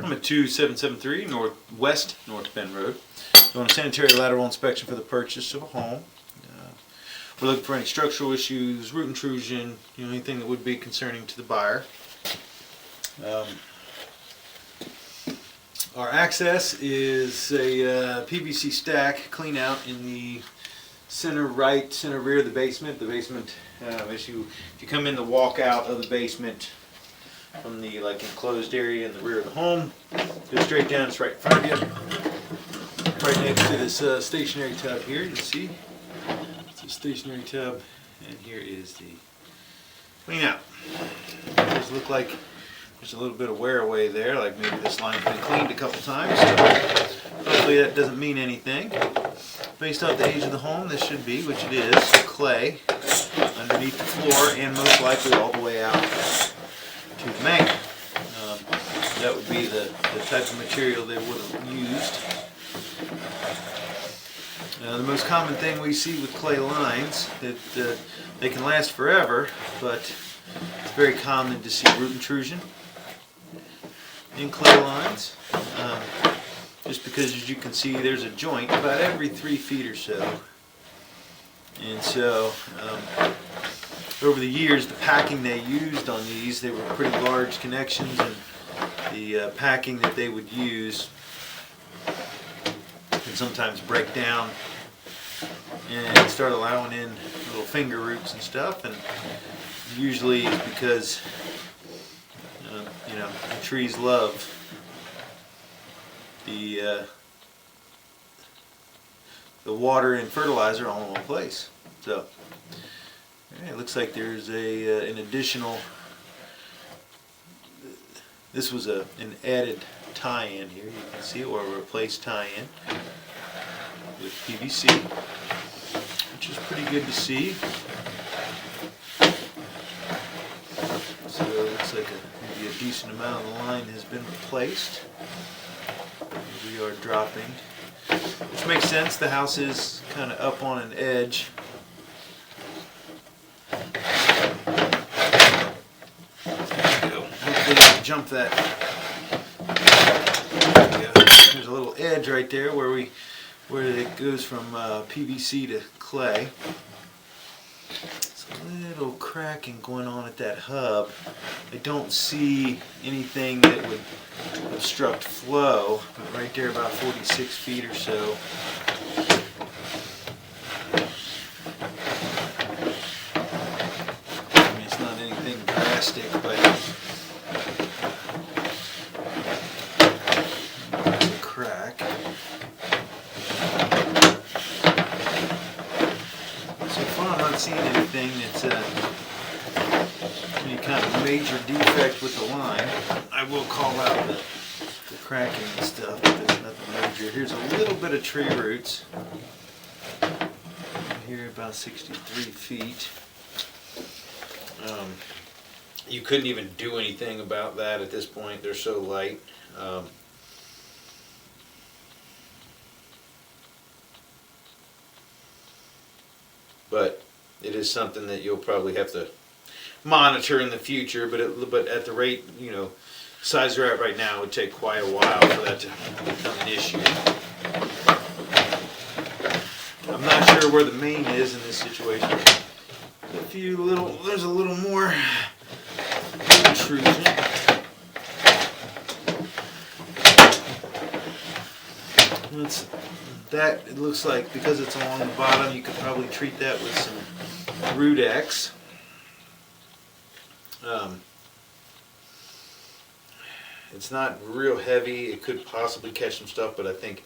I'm at 2773 West North Bend Road, doing a sanitary lateral inspection for the purchase of a home. We're looking for any structural issues, root intrusion, anything that would be concerning to the buyer. Our access is a PVC stack clean out in the center right, center rear of the basement. The basement, if you come in the walk out of the basement from the enclosed area in the rear of the home, go straight down, it's right in front of you. Right next to this stationary tub here, you see. It's a stationary tub, and here is the clean out. It does look like there's a little bit of wear away there, like maybe this line's been cleaned a couple times, so hopefully that doesn't mean anything. Based off the age of the home, this should be, which it is, clay underneath the floor and most likely all the way out to the main. That would be the type of material they would have used. The most common thing we see with clay lines, that they can last forever, but it's very common to see root intrusion in clay lines. Just because, as you can see, there's a joint about every 3 feet or so. And so, over the years, the packing they used on these, they were pretty large connections, and the packing that they would use can sometimes break down and start allowing in little finger roots and stuff, and usually it's because the trees love the water and fertilizer all in one place. So it looks like there's an additional. This was an added tie-in here. You can see, or a replaced tie-in with PVC, which is pretty good to see. So it looks like maybe a decent amount of the line has been replaced. We are dropping, which makes sense. The house is kind of up on an edge. Hopefully I can jump that. There we go. There's a little edge right there where it goes from PVC to clay. It's a little cracking going on at that hub. I don't see anything that would obstruct flow, but right there about 46 feet or so. I mean, it's not anything drastic, but there's a crack. So far I'm not seeing anything that's any kind of major defect with the line. I will call out the cracking and stuff, but there's nothing major. Here's a little bit of tree roots. Here about 63 feet. You couldn't even do anything about that at this point. They're so light. But it is something that you'll probably have to monitor in the future, but at the rate, size they're at right now, it would take quite a while for that to become an issue. I'm not sure where the main is in this situation. There's a little more intrusion. It looks like, because it's along the bottom, you could probably treat that with some root X. It's not real heavy. It could possibly catch some stuff, but I think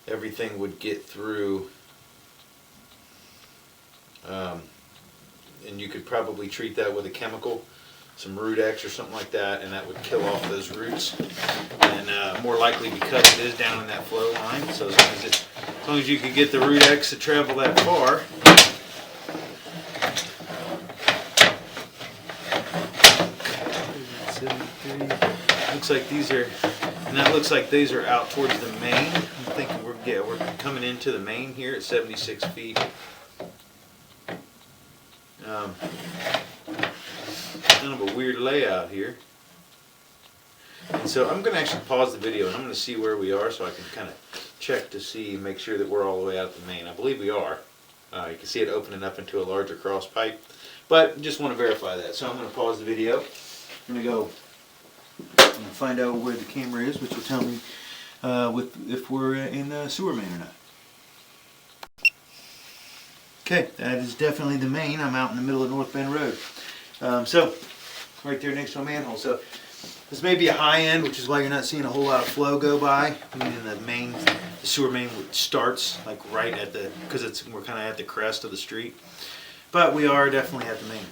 everything would get through. And you could probably treat that with a chemical, some root X or something like that, and that would kill off those roots. And more likely, because it is down in that flow line, so as long as you can get the root X to travel that far. Looks like these are, and that looks like these are out towards the main. I'm thinking we're coming into the main here at 76 feet. Kind of a weird layout here. And so I'm going to actually pause the video and I'm going to see where we are so I can kind of check to see, make sure that we're all the way out the main. I believe we are. You can see it opening up into a larger cross pipe, but just want to verify that. So I'm going to pause the video. I'm going to find out where the camera is, which will tell me if we're in the sewer main or not. Okay, that is definitely the main. I'm out in the middle of North Bend Road. So, right there next to a manhole. So, this may be a high end, which is why you're not seeing a whole lot of flow go by. Meaning the sewer main starts like right at the, because we're kind of at the crest of the street. But we are definitely at the main.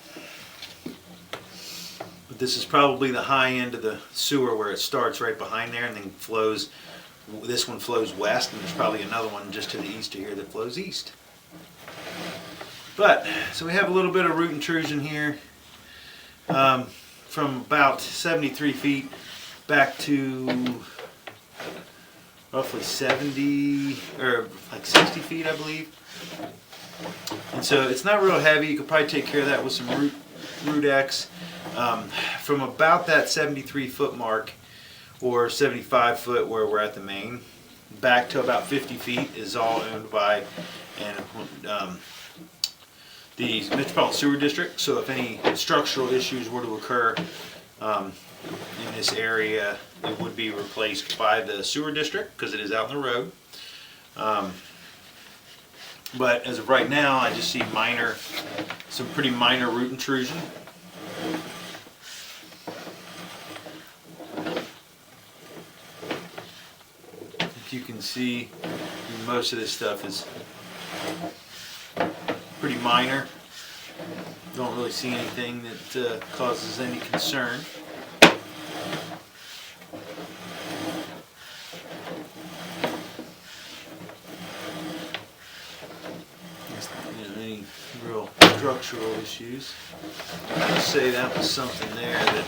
But this is probably the high end of the sewer where it starts right behind there and then flows. This one flows west, and there's probably another one just to the east of here that flows east. But, so we have a little bit of root intrusion here from about 73 feet back to roughly 70 or like 60 feet, I believe. And so it's not real heavy. You could probably take care of that with some root X. From about that 73 foot mark or 75 foot where we're at the main, back to about 50 feet is all owned by the Metropolitan Sewer District. So if any structural issues were to occur in this area, it would be replaced by the sewer district because it is out in the road. But as of right now, I just see some pretty minor root intrusion. If you can see, most of this stuff is pretty minor. Don't really see anything that causes any concern. Any real structural issues. I'd say that was something there that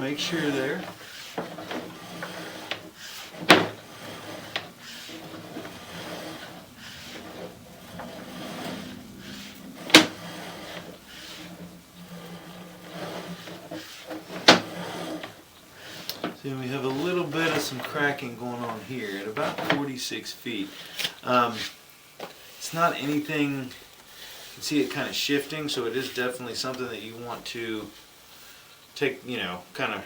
make sure there. So we have a little bit of some cracking going on here at about 46 feet. It's not anything, you can see it kind of shifting, so it is definitely something that you want to take, kind of,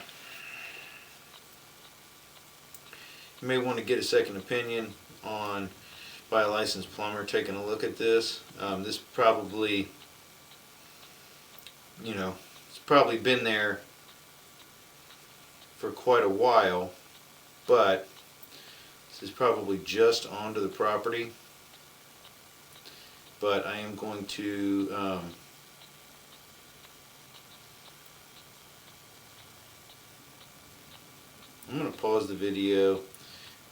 you may want to get a second opinion on by a licensed plumber taking a look at this. This probably, it's probably been there for quite a while, but this is probably just onto the property. But I am going to I'm going to pause the video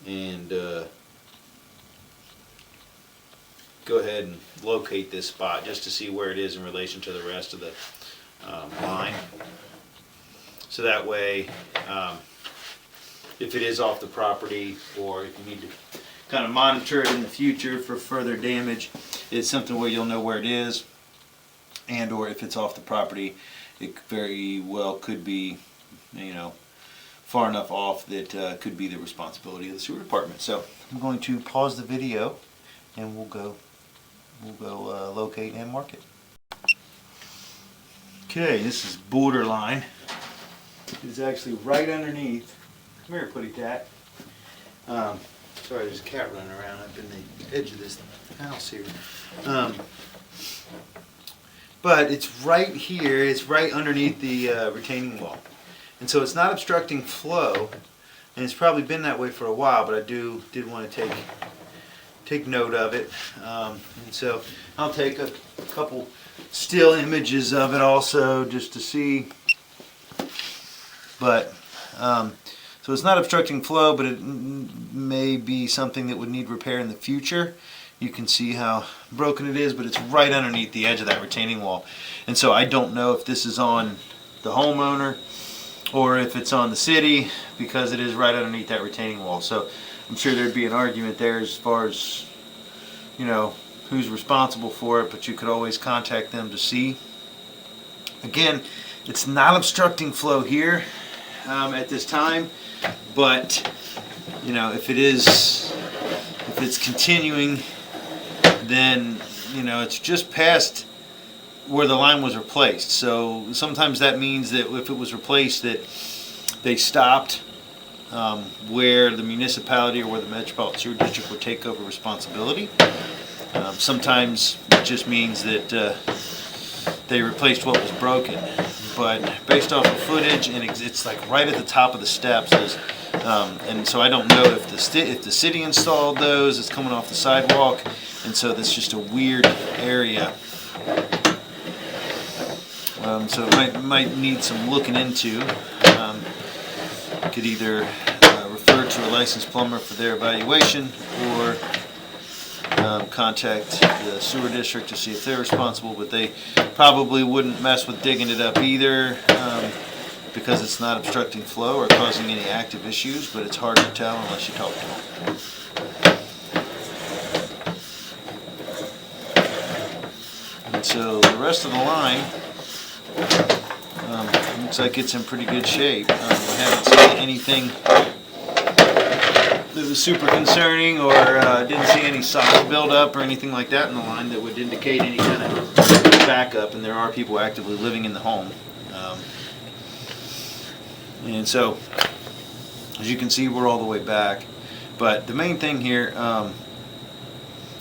and go ahead and locate this spot just to see where it is in relation to the rest of the line. So that way, if it is off the property or if you need to kind of monitor it in the future for further damage, it's something where you'll know where it is, and or if it's off the property, it very well could be, far enough off that could be the responsibility of the sewer department. So I'm going to pause the video and we'll go locate and mark it. Okay, this is borderline. It's actually right underneath. Come here, Putty Cat. Sorry, there's a cat running around up in the edge of this house here. But it's right here. It's right underneath the retaining wall. And so it's not obstructing flow, and it's probably been that way for a while, but I did want to take note of it. And so I'll take a couple still images of it also just to see. But so it's not obstructing flow, but it may be something that would need repair in the future. You can see how broken it is, but it's right underneath the edge of that retaining wall. And so I don't know if this is on the homeowner or if it's on the city, because it is right underneath that retaining wall. So I'm sure there'd be an argument there as far as, you know, who's responsible for it, but you could always contact them to see. Again, it's not obstructing flow here at this time, but you know, if it's continuing, then you know it's just past where the line was replaced. So sometimes that means that if it was replaced, that they stopped where the municipality or where the Metropolitan Sewer District would take over responsibility. Sometimes it just means that they replaced what was broken. But based off of footage, and it's like right at the top of the steps, and so I don't know if the city installed those. It's coming off the sidewalk, and so that's just a weird area. So it might need some looking into. Could either refer to a licensed plumber for their evaluation, or contact the sewer district to see if they're responsible, but they probably wouldn't mess with digging it up either, because it's not obstructing flow or causing any active issues, but it's hard to tell unless you talk to them. And so the rest of the line looks like it's in pretty good shape. I haven't seen anything that was super concerning, or didn't see any solid buildup or anything like that in the line that would indicate any kind of backup, and there are people actively living in the home. And so, as you can see, we're all the way back. But the main thing here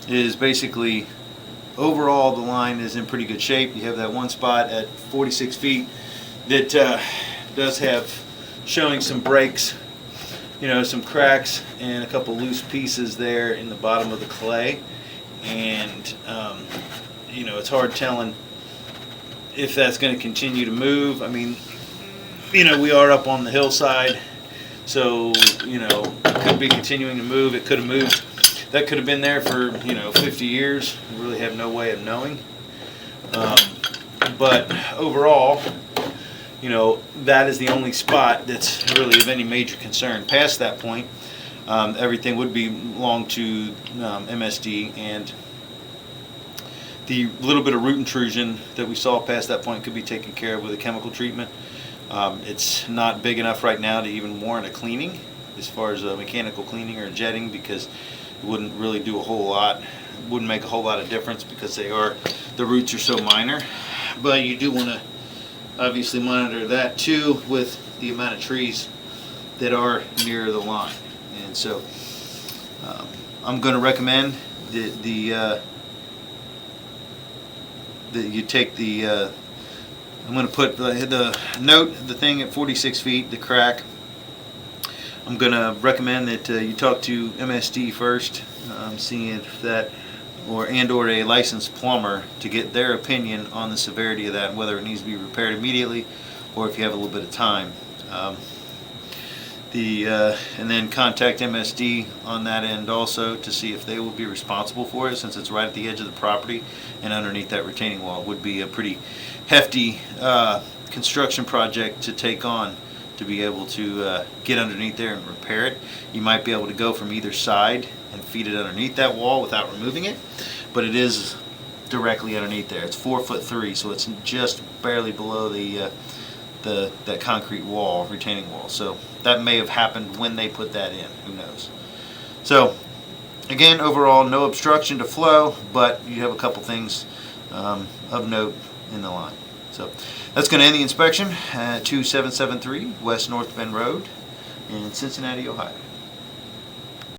is basically, overall the line is in pretty good shape. You have that one spot at 46 feet that does have showing some breaks, you know, some cracks and a couple loose pieces there in the bottom of the clay. And you know, it's hard telling if that's going to continue to move. I mean, you know, we are up on the hillside, so you know, it could be continuing to move. It could have moved. That could have been there for, you know, 50 years. We really have no way of knowing. But overall, you know, that is the only spot that's really of any major concern. Past that point, everything would belong to MSD, and the little bit of root intrusion that we saw past that point could be taken care of with a chemical treatment. It's not big enough right now to even warrant a cleaning, as far as a mechanical cleaning or jetting, because it wouldn't really do a whole lot. It wouldn't make a whole lot of difference because the roots are so minor. But you do want to obviously monitor that too, with the amount of trees that are near the line. And so I'm going to recommend that you take the I'm going to put the note, the thing at 46 feet, the crack. I'm going to recommend that you talk to MSD first, seeing if that, or a licensed plumber, to get their opinion on the severity of that and whether it needs to be repaired immediately, or if you have a little bit of time. And then contact MSD on that end also to see if they will be responsible for it, since it's right at the edge of the property and underneath that retaining wall. It would be a pretty hefty construction project to take on, to be able to get underneath there and repair it. You might be able to go from either side and feed it underneath that wall without removing it, but it is directly underneath there. It's 4'3", so it's just barely below that concrete wall, retaining wall. So that may have happened when they put that in. Who knows? So again, overall, no obstruction to flow, but you have a couple things of note in the line. So that's going to end the inspection at 2773 West North Bend Road in Cincinnati, Ohio.